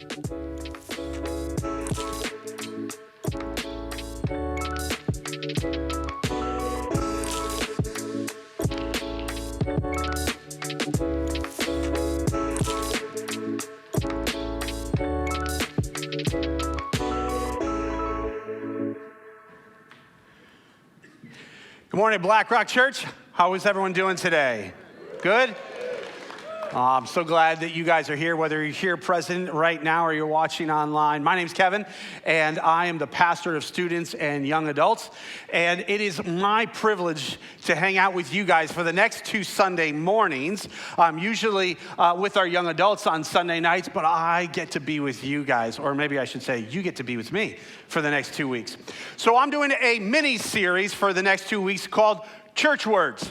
Good morning, Black Rock Church. How is everyone doing today? Good? I'm so glad that you guys are here, whether you're here present right now or you're watching online. My name's Kevin, and I am the pastor of students and young adults. And it is my privilege to hang out with you guys for the next 2 Sunday mornings. I'm usually with our young adults on Sunday nights, but I get to be with you guys, or maybe I should say you get to be with me for the next 2 weeks. So I'm doing a mini-series for the next 2 weeks called Church Words.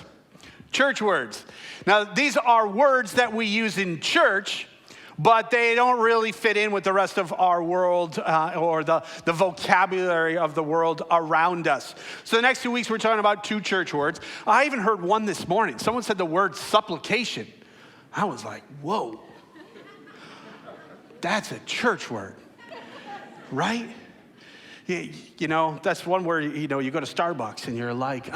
Church words. Now, these are words that we use in church, but they don't really fit in with the rest of our world or the vocabulary of the world around us. So the next 2 weeks, we're talking about 2 church words. I even heard one this morning. Someone said the word supplication. I was like, whoa. That's a church word, right? You know, that's one where, you go to Starbucks and you're like,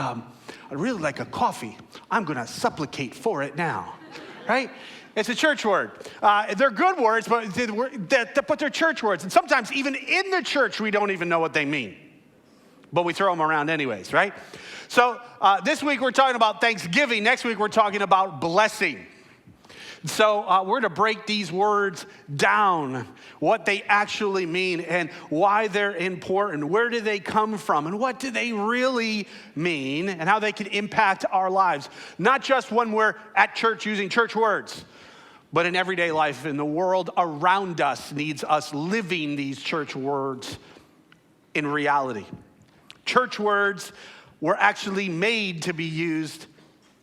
I'd really like a coffee. I'm going to supplicate for it now, right? It's a church word. They're good words, but they're church words. And sometimes even in the church, we don't even know what they mean. But we throw them around anyways, right? So this week we're talking about Thanksgiving. Next week we're talking about blessing. So we're going to break these words down, what they actually mean and why they're important. Where do they come from and what do they really mean and how they can impact our lives. Not just when we're at church using church words, but in everyday life. And the world around us needs us living these church words in reality. Church words were actually made to be used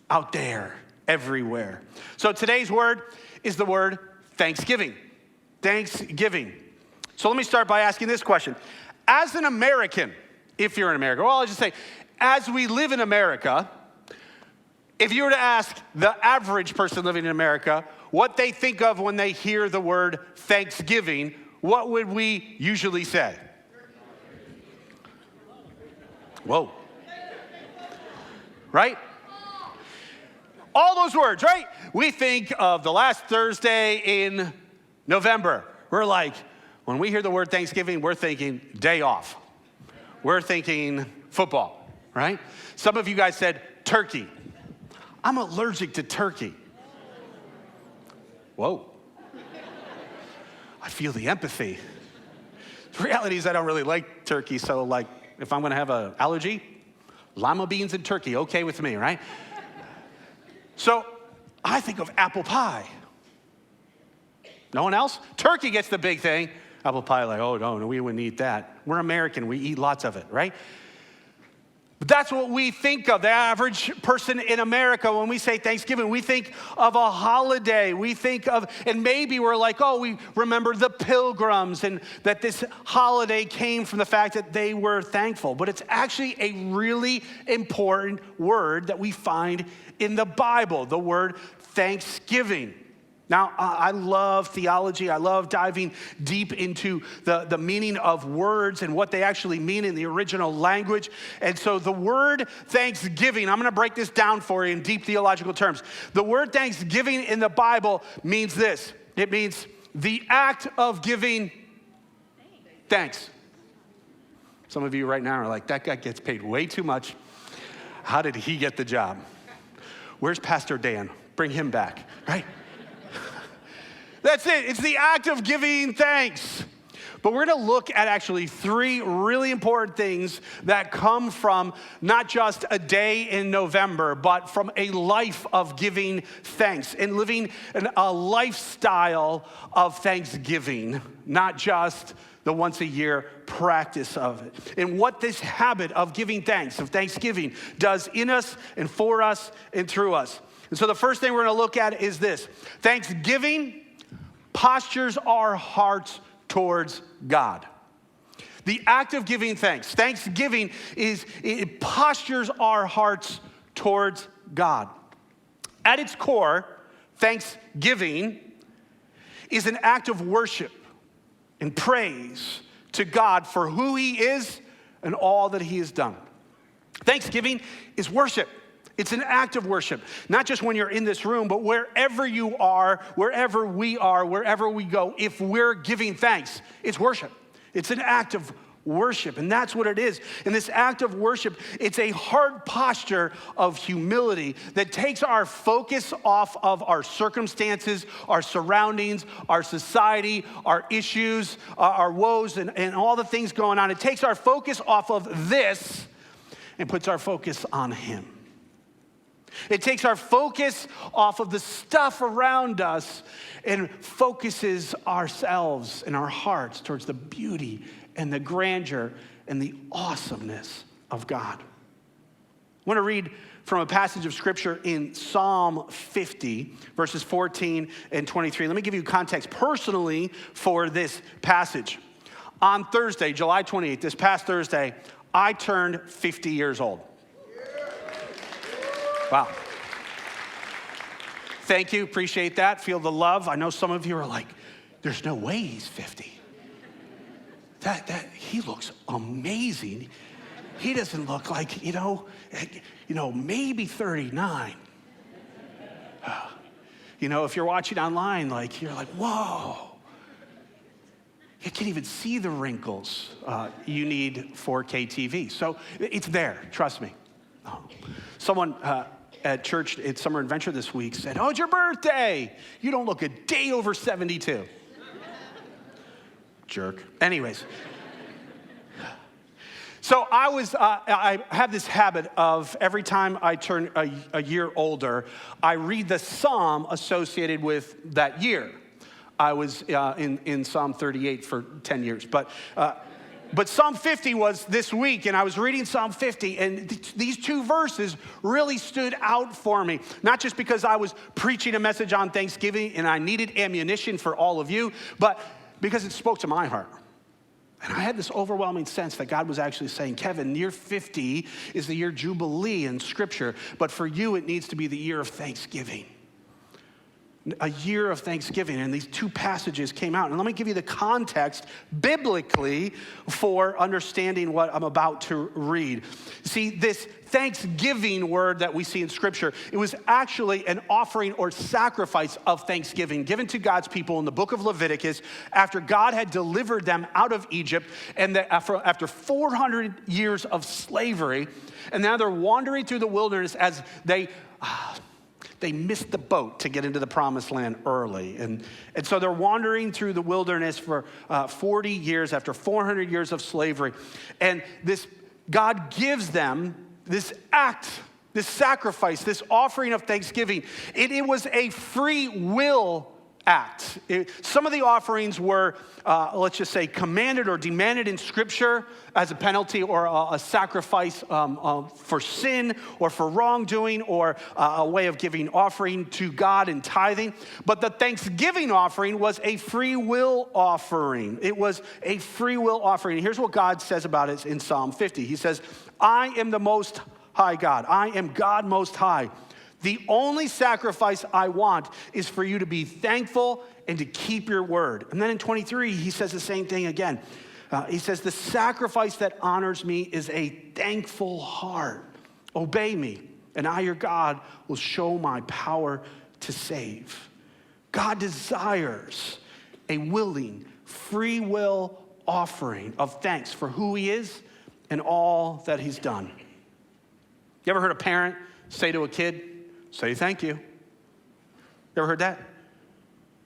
out there. Everywhere. So today's word is the word Thanksgiving. Thanksgiving. So let me start by asking this question. As an American, if you're in America, well, I'll just say, as we live in America, if you were to ask the average person living in America what they think of when they hear the word Thanksgiving, what would we usually say? Whoa. Right? All those words, right? We think of the last Thursday in November. We're like, when we hear the word Thanksgiving, we're thinking day off. We're thinking football, right? Some of you guys said turkey. I'm allergic to turkey. Whoa. I feel the empathy. The reality is I don't really like turkey, so like if I'm gonna have an allergy, lima beans and turkey, okay with me, right? So I think of apple pie. No one else? Turkey gets the big thing. Apple pie, like, oh, no, we wouldn't eat that. We're American. We eat lots of it, right? But that's what we think of. The average person in America, when we say Thanksgiving, we think of a holiday. We think of, and maybe we're like, oh, we remember the Pilgrims and that this holiday came from the fact that they were thankful. But it's actually a really important word that we find in the Bible, the word Thanksgiving. Now, I love theology. I love diving deep into the meaning of words and what they actually mean in the original language. And so the word Thanksgiving, I'm going to break this down for you in deep theological terms. The word Thanksgiving in the Bible means this. It means the act of giving thanks. Some of you right now are like, that guy gets paid way too much. How did he get the job? Where's Pastor Dan? Bring him back, right? That's it. It's the act of giving thanks. But we're going to look at actually 3 really important things that come from not just a day in November, but from a life of giving thanks and living a lifestyle of thanksgiving, not just the once a year practice of it. And what this habit of giving thanks, of Thanksgiving, does in us and for us and through us. And so the first thing we're going to look at is this. Thanksgiving postures our hearts towards God. The act of giving thanks. Thanksgiving it postures our hearts towards God. At its core, thanksgiving is an act of worship and praise to God for who he is and all that he has done. Thanksgiving is worship. It's an act of worship, not just when you're in this room, but wherever you are, wherever we go, if we're giving thanks, it's worship. It's an act of worship, and that's what it is. In this act of worship, it's a heart posture of humility that takes our focus off of our circumstances, our surroundings, our society, our issues, our woes, and all the things going on. It takes our focus off of this and puts our focus on him. It takes our focus off of the stuff around us and focuses ourselves and our hearts towards the beauty and the grandeur and the awesomeness of God. I want to read from a passage of scripture in Psalm 50, verses 14 and 23. Let me give you context personally for this passage. On Thursday, July 28th, this past Thursday, I turned 50 years old. Wow. Thank you, appreciate that, feel the love. I know some of you are like, there's no way he's 50. He looks amazing. He doesn't look like, maybe 39. If you're watching online, you're like, whoa. You can't even see the wrinkles. You need 4K TV. So it's there, trust me. Someone at church at Summer Adventure this week said, oh, it's your birthday. You don't look a day over 72. Jerk. Anyways. So I have this habit of every time I turn a year older, I read the psalm associated with that year. I was in Psalm 38 for 10 years, but Psalm 50 was this week, and I was reading Psalm 50, and these two verses really stood out for me. Not just because I was preaching a message on Thanksgiving and I needed ammunition for all of you, but because it spoke to my heart. And I had this overwhelming sense that God was actually saying, Kevin, year 50 is the year Jubilee in Scripture, but for you it needs to be the year of Thanksgiving. A year of Thanksgiving, and these two passages came out. And let me give you the context biblically for understanding what I'm about to read. See, this Thanksgiving word that we see in Scripture, it was actually an offering or sacrifice of thanksgiving given to God's people in the book of Leviticus after God had delivered them out of Egypt and after 400 years of slavery. And now they're wandering through the wilderness as they missed the boat to get into the promised land early. And so they're wandering through the wilderness for 40 years after 400 years of slavery. And God gives them this act, this sacrifice, this offering of thanksgiving. It was a free will act. Some of the offerings were, let's just say, commanded or demanded in Scripture as a penalty or a sacrifice for sin or for wrongdoing or a way of giving offering to God and tithing. But the Thanksgiving offering was a free will offering. It was a free will offering. And here's what God says about it in Psalm 50. He says, I am the Most High God. I am God Most High. The only sacrifice I want is for you to be thankful and to keep your word. And then in 23, he says the same thing again. He says, the sacrifice that honors me is a thankful heart. Obey me, and I, your God, will show my power to save. God desires a willing, free will offering of thanks for who he is and all that he's done. You ever heard a parent say to a kid, say thank you? You ever heard that?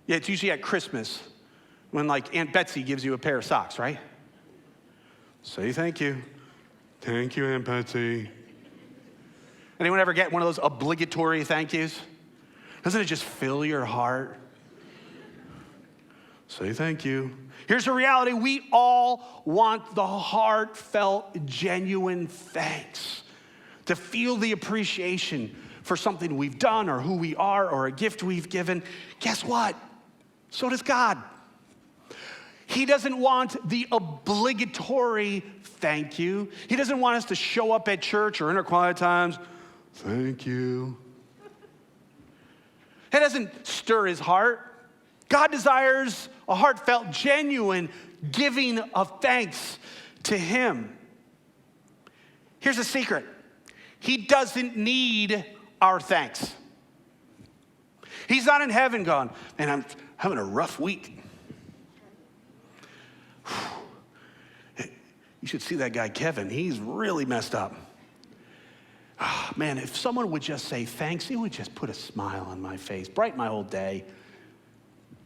Yeah, it's usually at Christmas when Aunt Betsy gives you a pair of socks, right? Say thank you. Thank you, Aunt Betsy. Anyone ever get one of those obligatory thank yous? Doesn't it just fill your heart? Say thank you. Here's the reality. We all want the heartfelt, genuine thanks. To feel the appreciation for something we've done or who we are or a gift we've given. Guess what? So does God. He doesn't want the obligatory thank you. He doesn't want us to show up at church or in our quiet times, thank you. It doesn't stir his heart. God desires a heartfelt, genuine giving of thanks to him. Here's a secret. He doesn't need our thanks. He's not in heaven going, man, I'm having a rough week. You should see that guy, Kevin. He's really messed up. Oh, man, if someone would just say thanks, it would just put a smile on my face, brighten my whole day.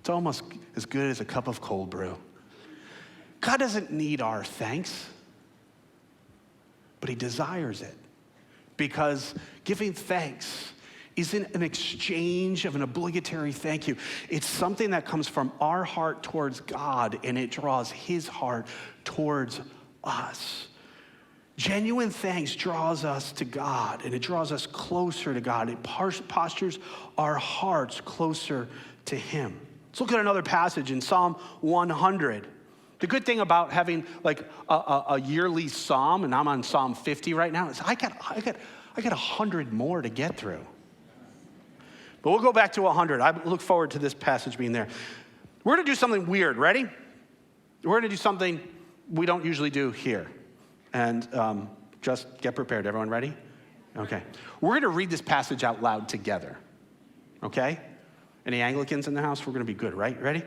It's almost as good as a cup of cold brew. God doesn't need our thanks, but he desires it, because giving thanks isn't an exchange of an obligatory thank you. It's something that comes from our heart towards God, and it draws his heart towards us. Genuine thanks draws us to God, and it draws us closer to God. It postures our hearts closer to him. Let's look at another passage in Psalm 100. The good thing about having like a yearly psalm, and I'm on Psalm 50 right now, is I got 100 more to get through. But we'll go back to 100. I look forward to this passage being there. We're going to do something weird. Ready? We're going to do something we don't usually do here. And just get prepared. Everyone ready? Okay. We're going to read this passage out loud together. Okay? Any Anglicans in the house? We're going to be good, right? Ready?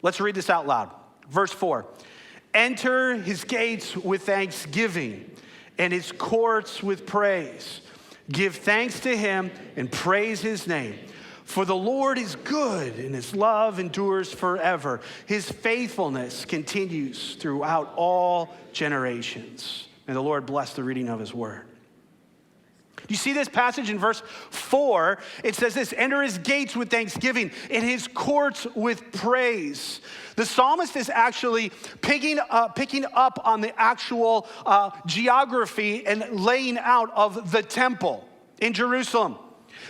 Let's read this out loud. Verse 4. Enter his gates with thanksgiving and his courts with praise. Give thanks to him and praise his name. For the Lord is good and his love endures forever. His faithfulness continues throughout all generations. May the Lord bless the reading of his word. You see this passage in verse 4, it says this: enter his gates with thanksgiving, and his courts with praise. The psalmist is actually picking up on the actual geography and laying out of the temple in Jerusalem.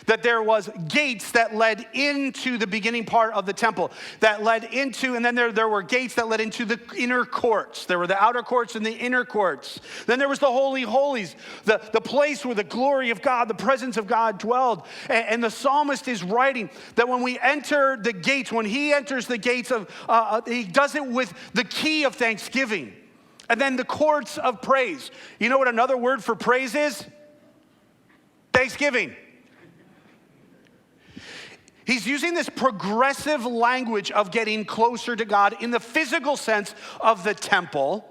That there was gates that led into the beginning part of the temple, that led into, and then there were gates that led into the inner courts. There were the outer courts and the inner courts. Then there was the Holy Holies, the place where the glory of God, the presence of God dwelled. And the psalmist is writing that when we enter the gates, when he enters the gates of, he does it with the key of thanksgiving. And then the courts of praise. You know what another word for praise is? Thanksgiving. He's using this progressive language of getting closer to God in the physical sense of the temple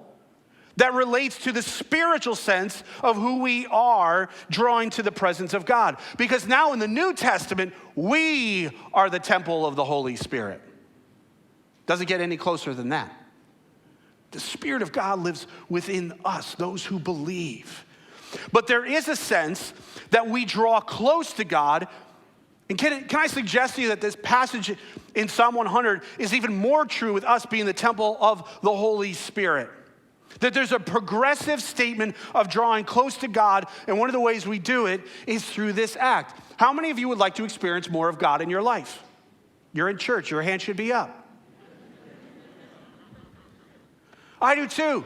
that relates to the spiritual sense of who we are drawing to the presence of God. Because now in the New Testament, we are the temple of the Holy Spirit. Doesn't get any closer than that. The Spirit of God lives within us, those who believe. But there is a sense that we draw close to God. And can I suggest to you that this passage in Psalm 100 is even more true with us being the temple of the Holy Spirit? That there's a progressive statement of drawing close to God, and one of the ways we do it is through this act. How many of you would like to experience more of God in your life? You're in church, your hand should be up. I do too.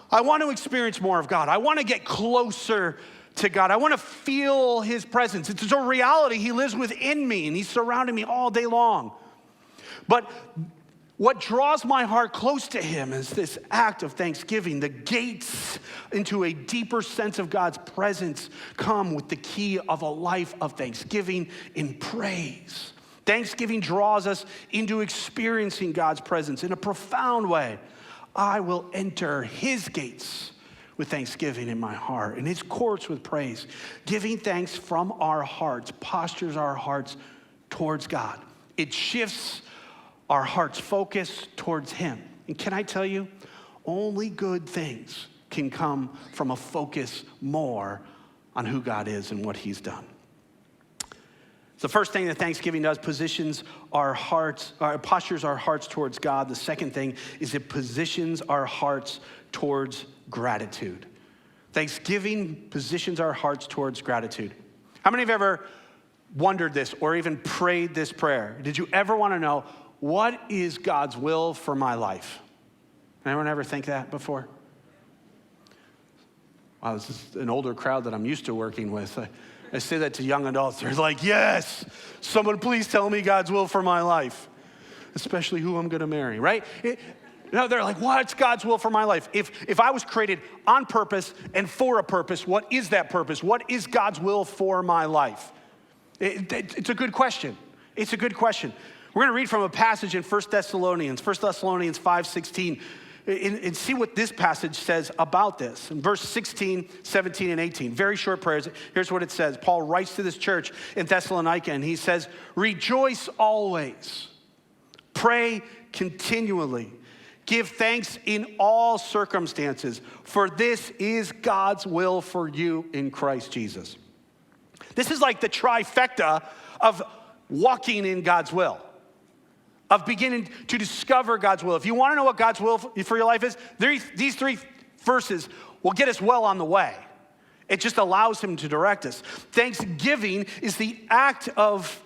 I want to experience more of God. I want to get closer to God. I want to feel his presence. It's a reality. He lives within me and he's surrounding me all day long. But what draws my heart close to him is this act of thanksgiving. The gates into a deeper sense of God's presence come with the key of a life of thanksgiving in praise. Thanksgiving draws us into experiencing God's presence in a profound way. I will enter his gates with thanksgiving in my heart, and his courts with praise. Giving thanks from our hearts postures our hearts towards God. It shifts our heart's focus towards him. And can I tell you, only good things can come from a focus more on who God is and what he's done. The first thing that Thanksgiving does, postures our hearts towards God. The second thing is it positions our hearts towards gratitude. Thanksgiving positions our hearts towards gratitude. How many have ever wondered this or even prayed this prayer? Did you ever want to know, what is God's will for my life? Anyone ever think that before? Wow, this is an older crowd that I'm used to working with. I say that to young adults. They're like, yes, someone please tell me God's will for my life, especially who I'm going to marry, right? They're like, what's God's will for my life? If I was created on purpose and for a purpose, what is that purpose? What is God's will for my life? It's a good question. It's a good question. We're going to read from a passage in 1 Thessalonians 5:16, and see what this passage says about this. In verse 16, 17, and 18, very short prayers. Here's what it says. Paul writes to this church in Thessalonica, and he says, rejoice always, pray continually, give thanks in all circumstances, for this is God's will for you in Christ Jesus. This is like the trifecta of walking in God's will, of beginning to discover God's will. If you want to know what God's will for your life is, these three verses will get us well on the way. It just allows him to direct us. Thanksgiving is the act of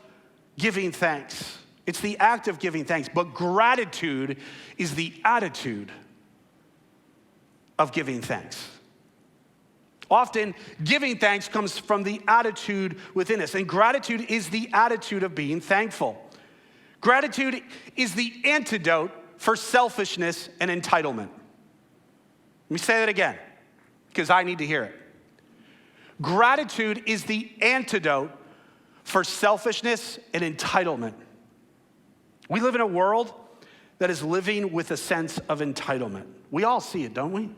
giving thanks. It's the act of giving thanks, but gratitude is the attitude of giving thanks. Often, giving thanks comes from the attitude within us, and gratitude is the attitude of being thankful. Gratitude is the antidote for selfishness and entitlement. Let me say that again, because I need to hear it. Gratitude is the antidote for selfishness and entitlement. We live in a world that is living with a sense of entitlement. We all see it, don't we?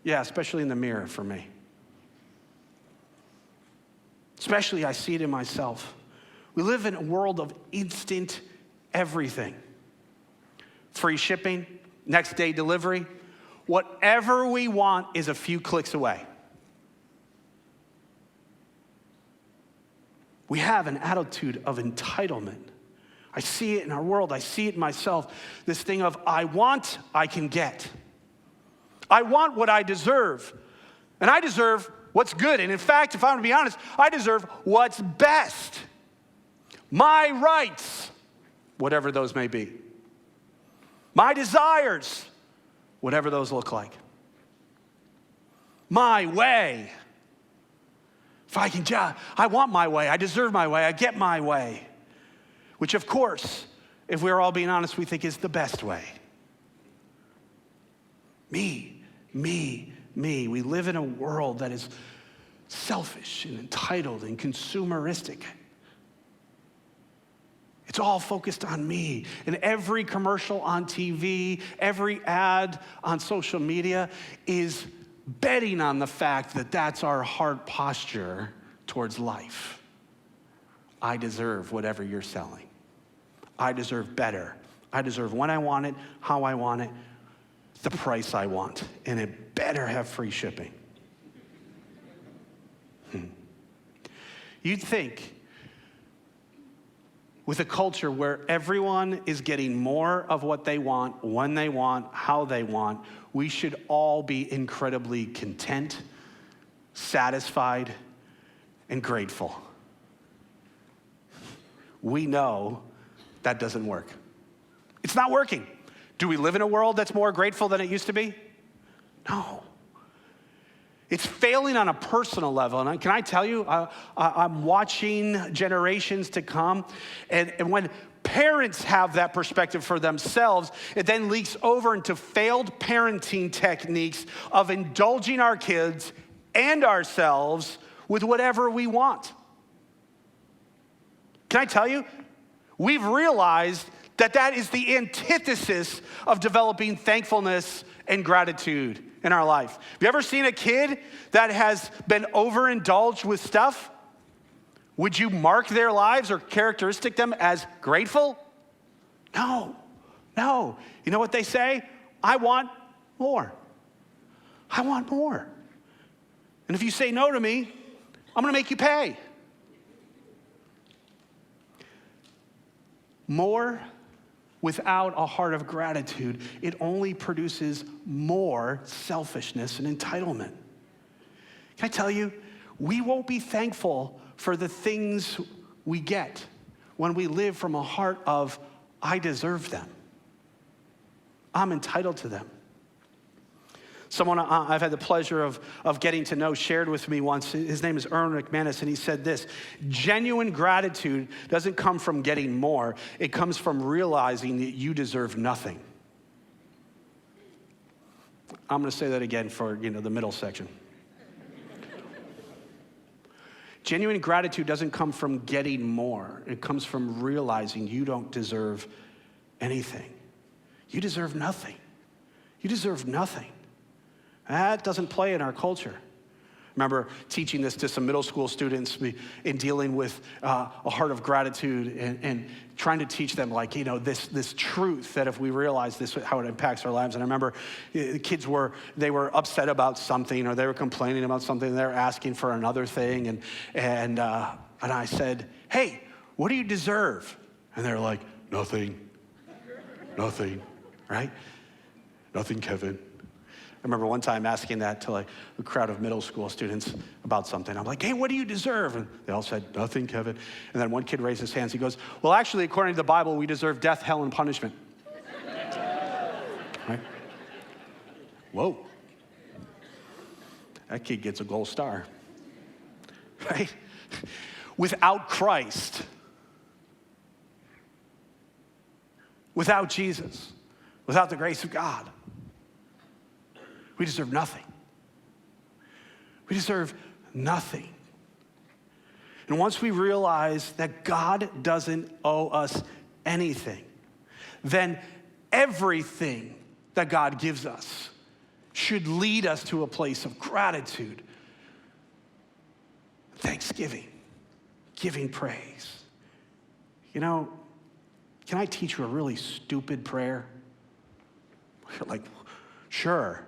Yeah, especially in the mirror for me. Especially I see it in myself. We live in a world of instant everything. Free shipping, next day delivery. Whatever we want is a few clicks away. We have an attitude of entitlement. I see it in our world. I see it in myself. This thing of I want, I can get. I want what I deserve. And I deserve what's good. And in fact, if I'm to be honest, I deserve what's best. My rights, whatever those may be. My desires, whatever those look like. My way. If I can, I want my way. I deserve my way. I get my way. Which, of course, if we're all being honest, we think is the best way. Me. We live in a world that is selfish and entitled and consumeristic. It's all focused on me. And every commercial on TV, every ad on social media is betting on the fact that that's our heart posture towards life. I deserve whatever you're selling. I deserve better. I deserve when I want it, how I want it, the price I want. And it better have free shipping. You'd think with a culture where everyone is getting more of what they want, when they want, how they want, we should all be incredibly content, satisfied, and grateful. We know that doesn't work. It's not working. Do we live in a world that's more grateful than it used to be? No. It's failing on a personal level. And can I tell you, I'm watching generations to come, and when parents have that perspective for themselves, it then leaks over into failed parenting techniques of indulging our kids and ourselves with whatever we want. Can I tell you, we've realized that is the antithesis of developing thankfulness and gratitude in our life. Have you ever seen a kid that has been overindulged with stuff? Would you mark their lives or characteristic them as grateful? No. You know what they say? I want more. I want more. And if you say no to me, I'm going to make you pay. More without a heart of gratitude, it only produces more selfishness and entitlement. Can I tell you, we won't be thankful for the things we get when we live from a heart of, I deserve them. I'm entitled to them. Someone I've had the pleasure of getting to know shared with me once. His name is Erwin McManus, and he said this: genuine gratitude doesn't come from getting more. It comes from realizing that you deserve nothing. I'm going to say that again for the middle section. Genuine gratitude doesn't come from getting more. It comes from realizing you don't deserve anything. You deserve nothing. You deserve nothing. That doesn't play in our culture. I remember teaching this to some middle school students in dealing with a heart of gratitude and trying to teach them this truth that if we realize this, how it impacts our lives. And I remember the kids were upset about something, or they were complaining about something. They were asking for another thing. And I said, hey, what do you deserve? And they're like, nothing, right? Nothing, Kevin. I remember one time asking that to a crowd of middle school students about something. I'm like, hey, what do you deserve? And they all said, nothing, Kevin. And then one kid raised his hands. He goes, well, actually, according to the Bible, we deserve death, hell, and punishment. Right? Whoa. That kid gets a gold star. Right? Without Christ, without Jesus, without the grace of God, we deserve nothing. We deserve nothing. And once we realize that God doesn't owe us anything, then everything that God gives us should lead us to a place of gratitude, thanksgiving, giving praise. Can I teach you a really stupid prayer? You're like, sure.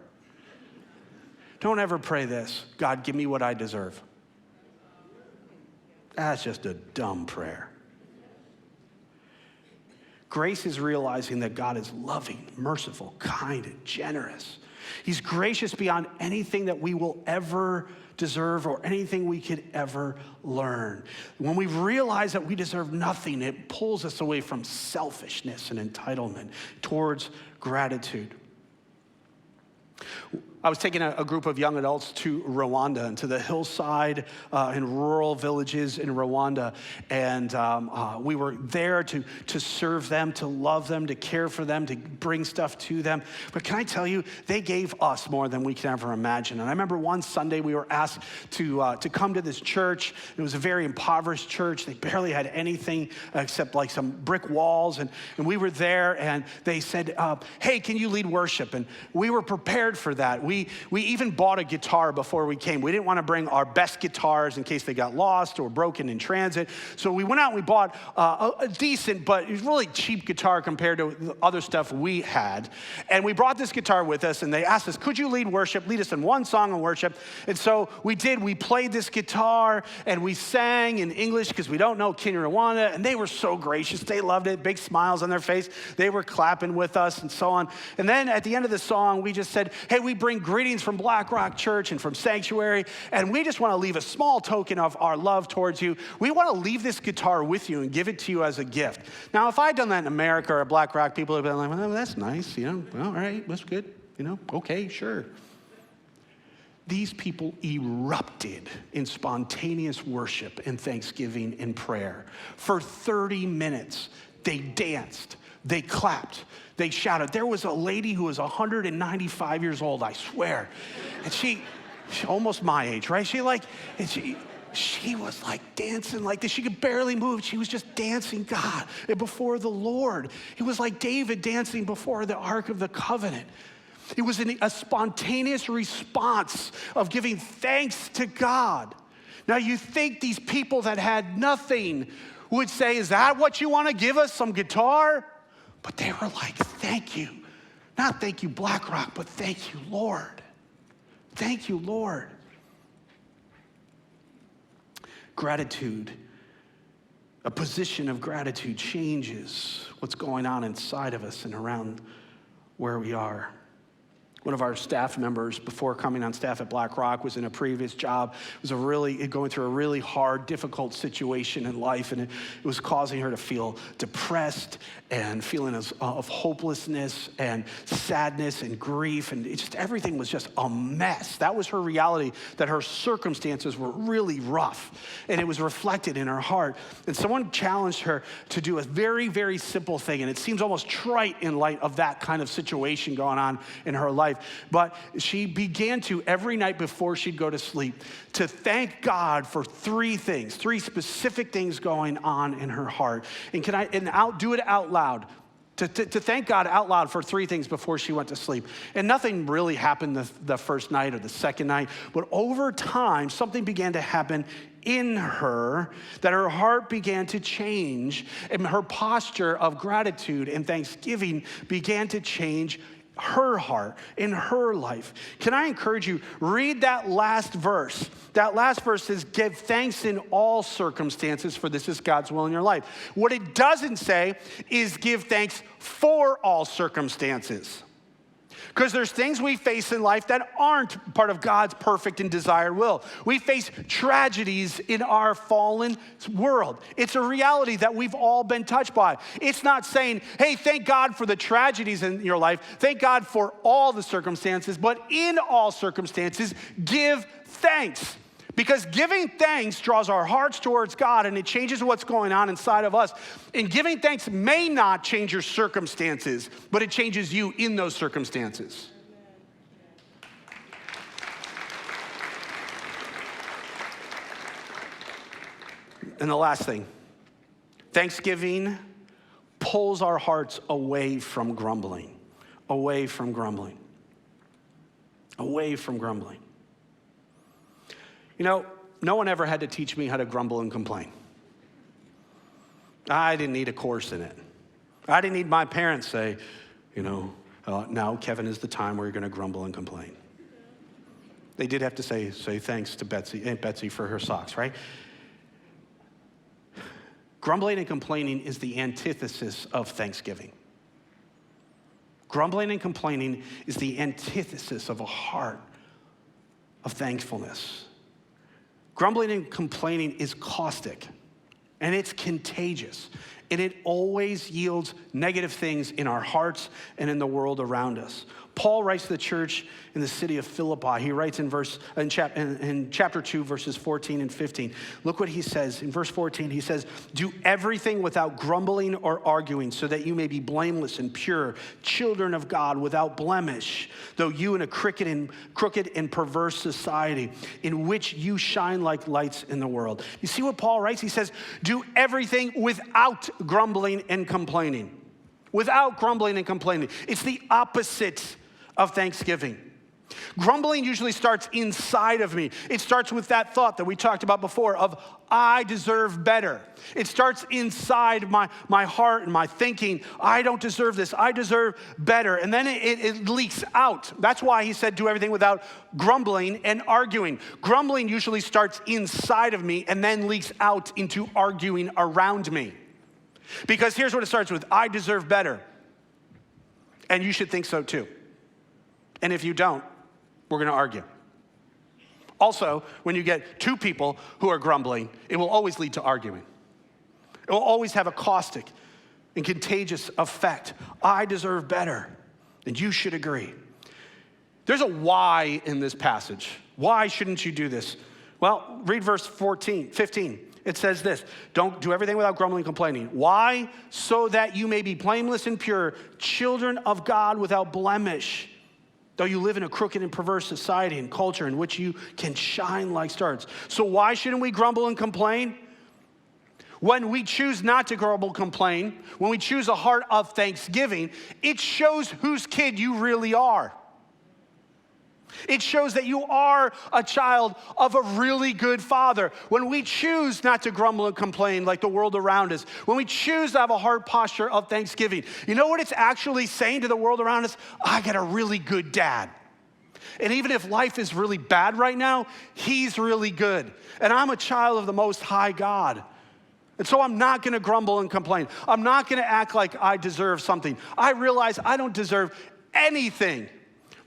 Don't ever pray this: God, give me what I deserve. That's just a dumb prayer. Grace is realizing that God is loving, merciful, kind, and generous. He's gracious beyond anything that we will ever deserve or anything we could ever learn. When we realize that we deserve nothing, it pulls us away from selfishness and entitlement towards gratitude. I was taking a group of young adults to Rwanda and to the hillside in rural villages in Rwanda. And we were there to serve them, to love them, to care for them, to bring stuff to them. But can I tell you, they gave us more than we could ever imagine. And I remember one Sunday we were asked to come to this church. It was a very impoverished church. They barely had anything except some brick walls. And we were there, and they said, hey, can you lead worship? And we were prepared for that. We even bought a guitar before we came. We didn't want to bring our best guitars in case they got lost or broken in transit. So we went out and we bought a decent, but it was really cheap guitar compared to the other stuff we had. And we brought this guitar with us, and they asked us, could you lead worship? Lead us in one song of worship. And so we did. We played this guitar, and we sang in English because we don't know Kinyarwanda. And they were so gracious. They loved it. Big smiles on their face. They were clapping with us and so on. And then at the end of the song, we just said, hey, we bring greetings from Black Rock Church and from Sanctuary, and we just want to leave a small token of our love towards you. We want to leave this guitar with you and give it to you as a gift. Now, if I'd done that in America or Black Rock, people would have been like, well, that's nice, all right, that's good, okay, sure. These people erupted in spontaneous worship and thanksgiving and prayer. For 30 minutes, they danced, they clapped, they shouted. There was a lady who was 195 years old, I swear. And she almost my age, right? She was dancing like this. She could barely move. She was just dancing God before the Lord. It was like David dancing before the Ark of the Covenant. It was a spontaneous response of giving thanks to God. Now you think these people that had nothing would say, is that what you want to give us, some guitar? But they were like, thank you. Not thank you, Black Rock, but thank you, Lord. Thank you, Lord. Gratitude, a position of gratitude changes what's going on inside of us and around where we are. One of our staff members before coming on staff at Black Rock was in a previous job, was going through a really hard, difficult situation in life, and it was causing her to feel depressed and feeling of hopelessness and sadness and grief, and everything was just a mess. That was her reality, that her circumstances were really rough, and it was reflected in her heart. And someone challenged her to do a very, very simple thing, and it seems almost trite in light of that kind of situation going on in her life. But she began to, every night before she'd go to sleep, to thank God for three specific things going on in her heart. And do it out loud. To thank God out loud for three things before she went to sleep. And nothing really happened the first night or the second night, but over time, something began to happen in her, that her heart began to change, and her posture of gratitude and thanksgiving began to change her heart, in her life. Can I encourage you, read that last verse. That last verse says, give thanks in all circumstances, for this is God's will in your life. What it doesn't say is give thanks for all circumstances. Because there's things we face in life that aren't part of God's perfect and desired will. We face tragedies in our fallen world. It's a reality that we've all been touched by. It's not saying, hey, thank God for the tragedies in your life. Thank God for all the circumstances. But in all circumstances, give thanks. Because giving thanks draws our hearts towards God, and it changes what's going on inside of us. And giving thanks may not change your circumstances, but it changes you in those circumstances. And the last thing, thanksgiving pulls our hearts away from grumbling, away from grumbling, away from grumbling. You know, no one ever had to teach me how to grumble and complain. I didn't need a course in it. I didn't need my parents say, now Kevin is the time where you're going to grumble and complain. They did have to say thanks to Aunt Betsy for her socks, right? Grumbling and complaining is the antithesis of thanksgiving. Grumbling and complaining is the antithesis of a heart of thankfulness. Grumbling and complaining is caustic, and it's contagious, and it always yields negative things in our hearts and in the world around us. Paul writes to the church in the city of Philippi. He writes in chapter 2, verses 14 and 15. Look what he says. In verse 14, he says, do everything without grumbling or arguing, so that you may be blameless and pure, children of God without blemish, though you in a crooked and perverse society, in which you shine like lights in the world. You see what Paul writes? He says, do everything without grumbling and complaining. Without grumbling and complaining. It's the opposite of thanksgiving. Grumbling usually starts inside of me. It starts with that thought that we talked about before of, I deserve better. It starts inside my heart and my thinking, I don't deserve this, I deserve better. And then it leaks out. That's why he said do everything without grumbling and arguing. Grumbling usually starts inside of me and then leaks out into arguing around me. Because here's what it starts with, I deserve better. And you should think so too. And if you don't, we're going to argue. Also, when you get two people who are grumbling, it will always lead to arguing. It will always have a caustic and contagious effect. I deserve better, and you should agree. There's a why in this passage. Why shouldn't you do this? Well, read verse 15. It says this, don't do everything without grumbling and complaining. Why? So that you may be blameless and pure, children of God without blemish, though you live in a crooked and perverse society and culture in which you can shine like stars. So why shouldn't we grumble and complain? When we choose not to grumble and complain, when we choose a heart of thanksgiving, it shows whose kid you really are. It shows that you are a child of a really good father. When we choose not to grumble and complain like the world around us, when we choose to have a heart posture of thanksgiving, you know what it's actually saying to the world around us? I got a really good dad. And even if life is really bad right now, he's really good. And I'm a child of the Most High God. And so I'm not going to grumble and complain. I'm not going to act like I deserve something. I realize I don't deserve anything.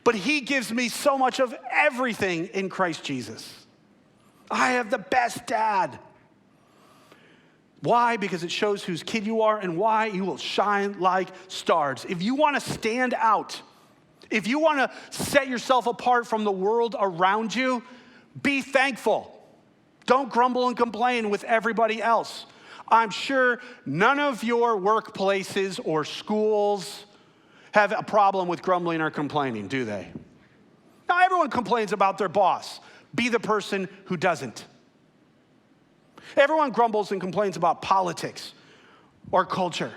but he gives me so much of everything in Christ Jesus. I have the best dad. Why? Because it shows whose kid you are and why you will shine like stars. If you want to stand out, if you want to set yourself apart from the world around you, be thankful. Don't grumble and complain with everybody else. I'm sure none of your workplaces or schools have a problem with grumbling or complaining, do they? Now, everyone complains about their boss. Be the person who doesn't. Everyone grumbles and complains about politics or culture.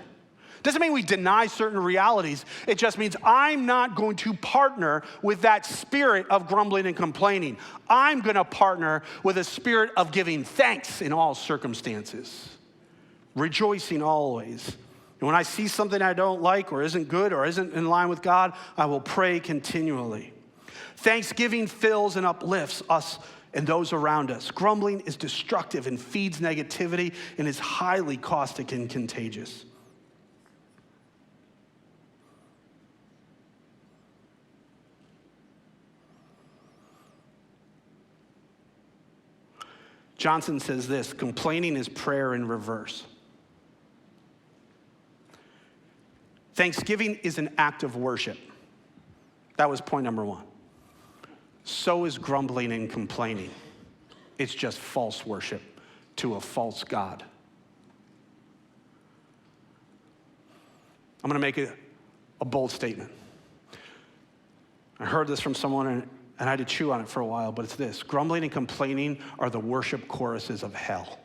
Doesn't mean we deny certain realities. It just means I'm not going to partner with that spirit of grumbling and complaining. I'm going to partner with a spirit of giving thanks in all circumstances, rejoicing always. And when I see something I don't like or isn't good or isn't in line with God, I will pray continually. Thanksgiving fills and uplifts us and those around us. Grumbling is destructive and feeds negativity and is highly caustic and contagious. Johnson says this: complaining is prayer in reverse. Thanksgiving is an act of worship. That was point number one. So is grumbling and complaining. It's just false worship to a false God. I'm going to make a bold statement. I heard this from someone and I had to chew on it for a while, but it's this: grumbling and complaining are the worship choruses of hell.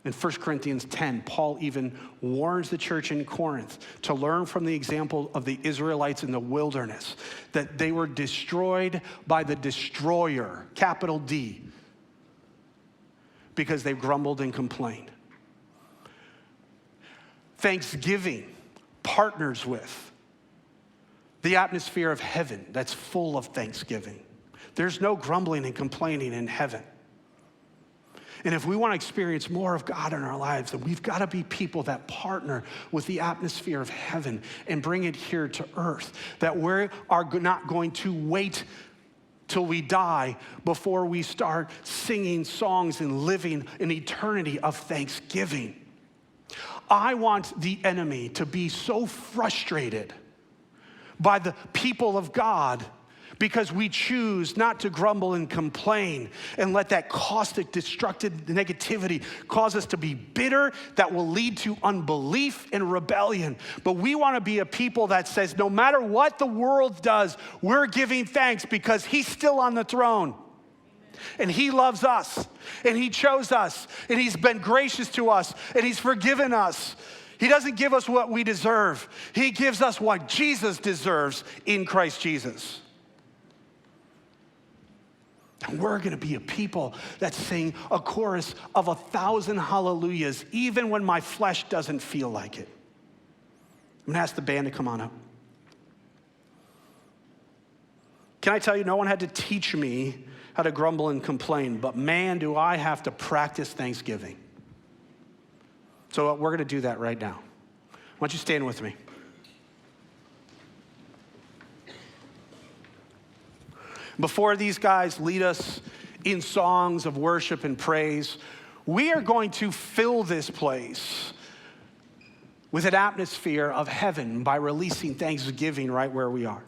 In 1 Corinthians 10, Paul even warns the church in Corinth to learn from the example of the Israelites in the wilderness, that they were destroyed by the destroyer, capital D, because they grumbled and complained. Thanksgiving partners with the atmosphere of heaven that's full of thanksgiving. There's no grumbling and complaining in heaven. And if we want to experience more of God in our lives, then we've got to be people that partner with the atmosphere of heaven and bring it here to earth. That we are not going to wait till we die before we start singing songs and living an eternity of thanksgiving. I want the enemy to be so frustrated by the people of God because we choose not to grumble and complain and let that caustic, destructive negativity cause us to be bitter that will lead to unbelief and rebellion. But we want to be a people that says no matter what the world does, we're giving thanks because he's still on the throne. And he loves us, and he chose us, and he's been gracious to us, and he's forgiven us. He doesn't give us what we deserve. He gives us what Jesus deserves in Christ Jesus. And we're going to be a people that sing a chorus of 1,000 hallelujahs, even when my flesh doesn't feel like it. I'm going to ask the band to come on up. Can I tell you, no one had to teach me how to grumble and complain, but man, do I have to practice thanksgiving. So we're going to do that right now. Why don't you stand with me? Before these guys lead us in songs of worship and praise, we are going to fill this place with an atmosphere of heaven by releasing thanksgiving right where we are.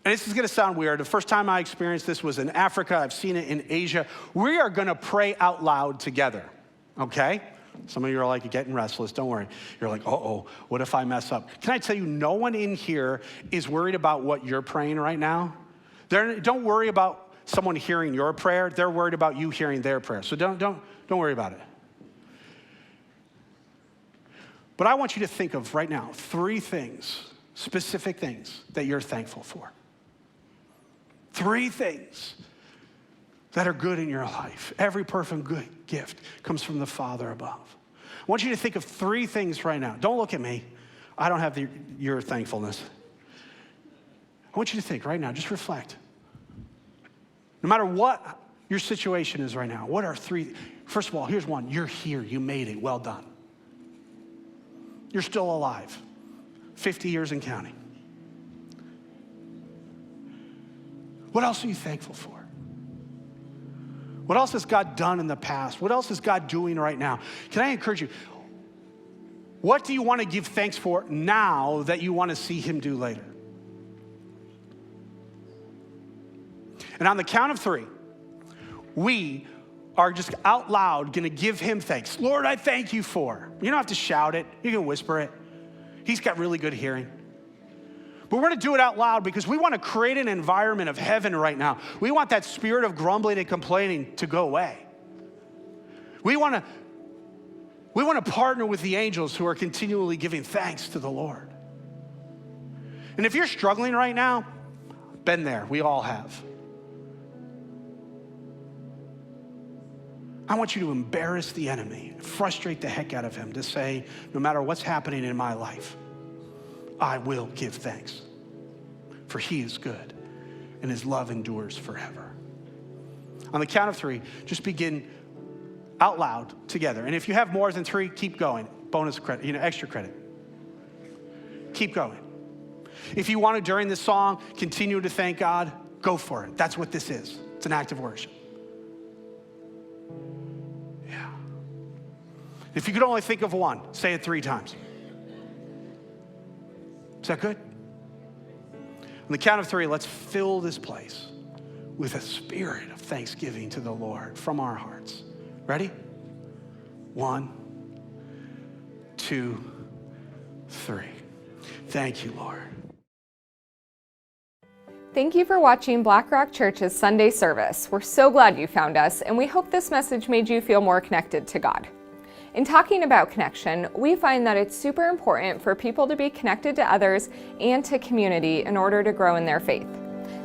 And this is going to sound weird. The first time I experienced this was in Africa. I've seen it in Asia. We are going to pray out loud together, okay? Some of you are like getting restless. Don't worry. You're like, uh-oh, what if I mess up? Can I tell you, no one in here is worried about what you're praying right now. Don't worry about someone hearing your prayer. They're worried about you hearing their prayer. So don't worry about it. But I want you to think of right now 3 things, specific things that you're thankful for. 3 things that are good in your life. Every perfect good gift comes from the Father above. I want you to think of 3 things right now. Don't look at me. I don't have your thankfulness. I want you to think right now, just reflect. No matter what your situation is right now. What are three? First of all, here's one. You're here. You made it. Well done. You're still alive. 50 years and counting. What else are you thankful for? What else has God done in the past? What else is God doing right now? Can I encourage you? What do you want to give thanks for now that you want to see him do later? And on the count of 3, we are just out loud going to give him thanks. Lord, I thank you for. You don't have to shout it. You can whisper it. He's got really good hearing. But we're going to do it out loud because we want to create an environment of heaven right now. We want that spirit of grumbling and complaining to go away. We want to partner with the angels who are continually giving thanks to the Lord. And if you're struggling right now, been there. We all have. I want you to embarrass the enemy, frustrate the heck out of him to say, no matter what's happening in my life, I will give thanks, for he is good and his love endures forever. On the count of 3, just begin out loud together. And if you have more than 3, keep going. Bonus credit, extra credit. Keep going. If you want to, during this song, continue to thank God, go for it. That's what this is. It's an act of worship. Yeah. If you could only think of one, say it 3 times. Is that good? On the count of 3, let's fill this place with a spirit of thanksgiving to the Lord from our hearts. Ready? 1, 2, 3. Thank you, Lord. Thank you for watching Blackrock Church's Sunday service. We're so glad you found us, and we hope this message made you feel more connected to God. In talking about connection, we find that it's super important for people to be connected to others and to community in order to grow in their faith.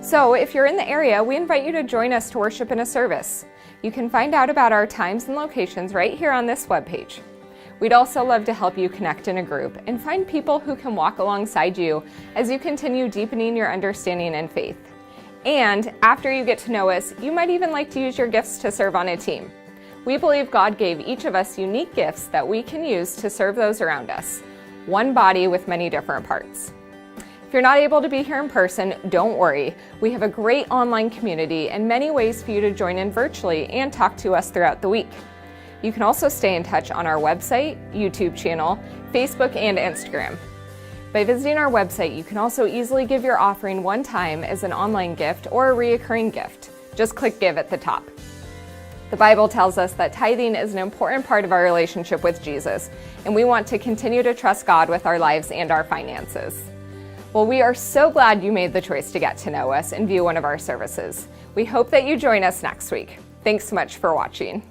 So if you're in the area, we invite you to join us to worship in a service. You can find out about our times and locations right here on this webpage. We'd also love to help you connect in a group and find people who can walk alongside you as you continue deepening your understanding and faith. And after you get to know us, you might even like to use your gifts to serve on a team. We believe God gave each of us unique gifts that we can use to serve those around us. One body with many different parts. If you're not able to be here in person, don't worry. We have a great online community and many ways for you to join in virtually and talk to us throughout the week. You can also stay in touch on our website, YouTube channel, Facebook, and Instagram. By visiting our website, you can also easily give your offering one time as an online gift or a reoccurring gift. Just click Give at the top. The Bible tells us that tithing is an important part of our relationship with Jesus, and we want to continue to trust God with our lives and our finances. Well, we are so glad you made the choice to get to know us and view one of our services. We hope that you join us next week. Thanks so much for watching.